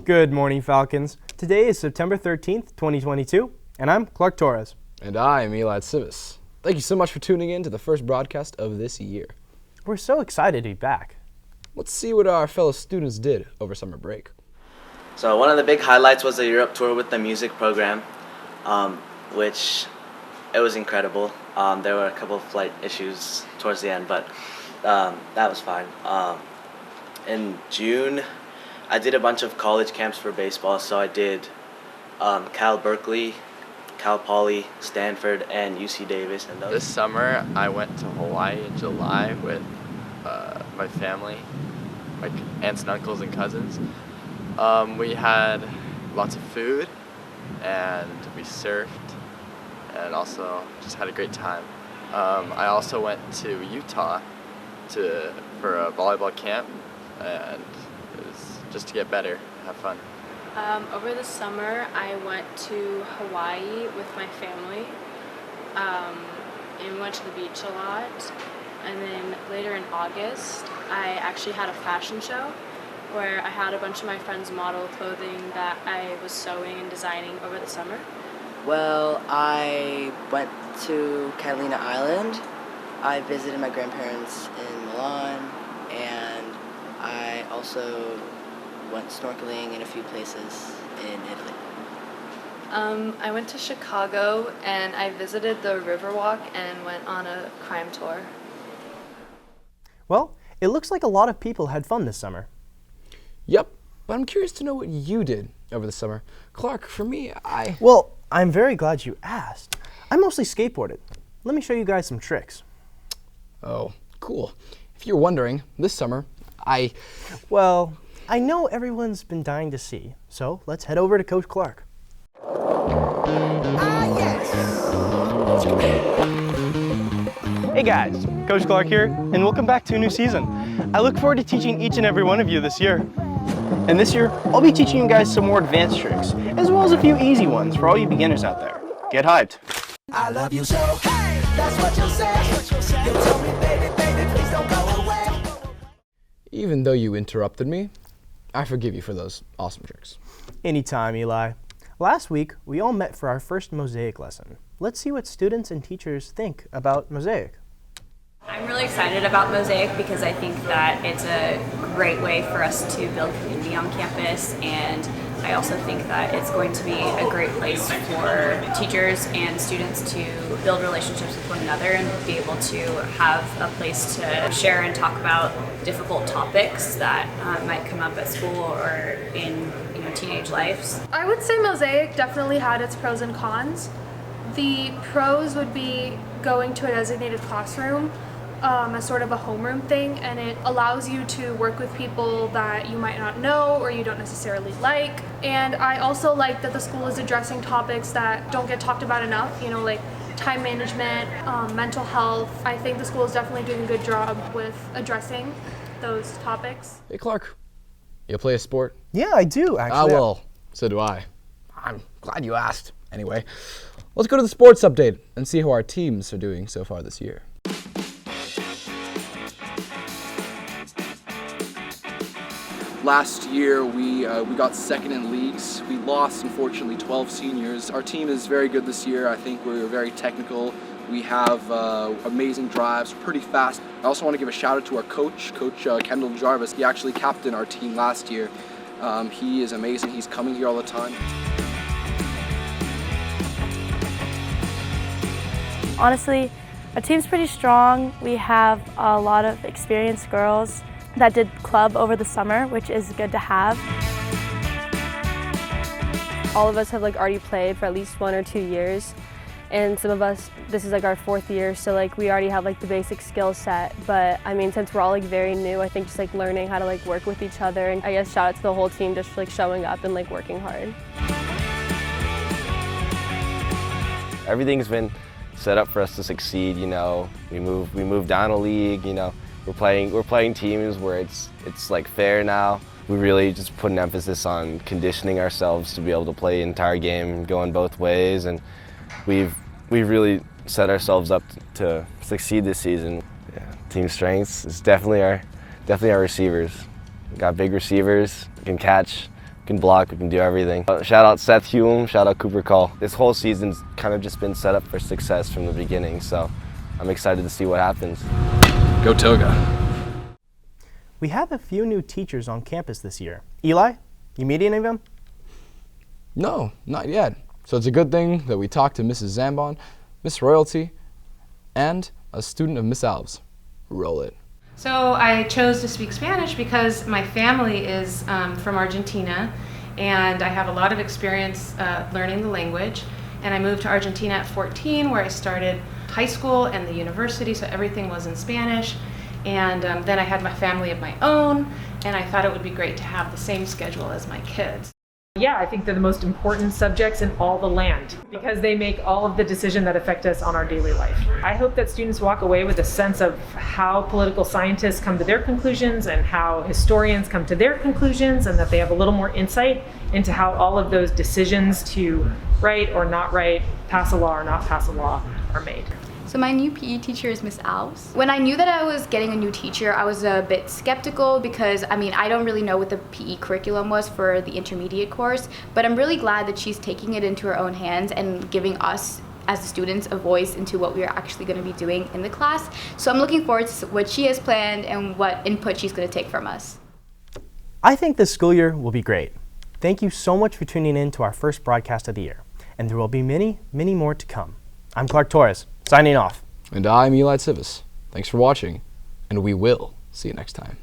Good morning, Falcons. Today is September 13th, 2022, and I'm Clark Torres. And I am Tsives. Thank you so much for tuning in to the first broadcast of this year. We're so excited to be back. Let's see what our fellow students did over summer break. So one of the big highlights was the Europe tour with the music program, which it was incredible. There were a couple of flight issues towards the end, but that was fine. In June, I did a bunch of college camps for baseball, so I did Cal Berkeley, Cal Poly, Stanford, and UC Davis. And This summer, I went to Hawaii in July with my family, my aunts and uncles and cousins. We had lots of food, and we surfed, and also just had a great time. I also went to Utah for a volleyball camp, and it was just to get better, have fun. Over the summer, I went to Hawaii with my family, and went to the beach a lot. And then later in August, I actually had a fashion show where I had a bunch of my friends model clothing that I was sewing and designing over the summer. Well, I went to Catalina Island. I visited my grandparents in Milan, and I also went snorkeling in a few places in Italy. I went to Chicago and I visited the Riverwalk and went on a crime tour. Well, it looks like a lot of people had fun this summer. Yep, but I'm curious to know what you did over the summer. Clark, for me, Well, I'm very glad you asked. I mostly skateboarded. Let me show you guys some tricks. Oh, cool. If you're wondering, this summer, Well, I know everyone's been dying to see, so let's head over to Coach Clark. Hey guys, Coach Clark here, and welcome back to a new season. I look forward to teaching each and every one of you this year. And this year, I'll be teaching you guys some more advanced tricks, as well as a few easy ones for all you beginners out there. Get hyped. I love you so, hey, that's what you said. You told me, baby, please don't go away. even though you interrupted me, I forgive you for those awesome tricks. Anytime, Eli. Last week, we all met for our first Mosaic lesson. Let's see what students and teachers think about Mosaic. I'm really excited about Mosaic because I think that it's a great way for us to build community on campus, and I also think that it's going to be a great place for teachers and students to build relationships with one another and be able to have a place to share and talk about difficult topics that might come up at school or in teenage lives. I would say Mosaic definitely had its pros and cons. The pros would be going to a designated classroom as sort of a homeroom thing, and it allows you to work with people that you might not know or you don't necessarily like. And I also like that the school is addressing topics that don't get talked about enough, like time management, mental health. I think the school is definitely doing a good job with addressing those topics. Hey Clark, you play a sport? Yeah, I do, actually. Well, so do I. I'm glad you asked. Anyway, let's go to the sports update and see how our teams are doing so far this year. Last year, we got second in leagues. We lost, unfortunately, 12 seniors. Our team is very good this year. I think we're very technical. We have amazing drives, pretty fast. I also want to give a shout out to our coach, Coach Kendall Jarvis. He actually captained our team last year. He is amazing. He's coming here all the time. Honestly, our team's pretty strong. We have a lot of experienced girls that did club over the summer, which is good to have. All of us have already played for at least 1 or 2 years, and some of us, this is our 4th year, so we already have the basic skill set. But I mean, since we're all very new, I think just learning how to work with each other, and I guess shout out to the whole team just for showing up and working hard. Everything's been set up for us to succeed. We moved down a league. We're playing teams where it's fair now. We really just put an emphasis on conditioning ourselves to be able to play the entire game, going both ways, and we've really set ourselves up to succeed this season. Yeah, team strengths is definitely our receivers. We got big receivers, can catch can block, we can do everything. Shout out Seth Hume, shout out Cooper Call. This whole season's kind of just been set up for success from the beginning, so I'm excited to see what happens. Go Toga. We have a few new teachers on campus this year. Eli, you meet any of them? No, not yet. So it's a good thing that we talked to Mrs. Zambon, Miss Royalty, and a student of Miss Alves. Roll it. So I chose to speak Spanish because my family is from Argentina, and I have a lot of experience learning the language. And I moved to Argentina at 14, where I started high school and the university, so everything was in Spanish. And then I had my family of my own, and I thought it would be great to have the same schedule as my kids. Yeah, I think they're the most important subjects in all the land because they make all of the decisions that affect us on our daily life. I hope that students walk away with a sense of how political scientists come to their conclusions and how historians come to their conclusions, and that they have a little more insight into how all of those decisions to write or not write, pass a law or not pass a law are made. So my new PE teacher is Miss Alves. When I knew that I was getting a new teacher, I was a bit skeptical because, I don't really know what the PE curriculum was for the intermediate course, but I'm really glad that she's taking it into her own hands and giving us as the students a voice into what we are actually going to be doing in the class. So I'm looking forward to what she has planned and what input she's going to take from us. I think this school year will be great. Thank you so much for tuning in to our first broadcast of the year, and there will be many, many more to come. I'm Clark Torres, signing off. And I'm Eli Tsives. Thanks for watching, and we will see you next time.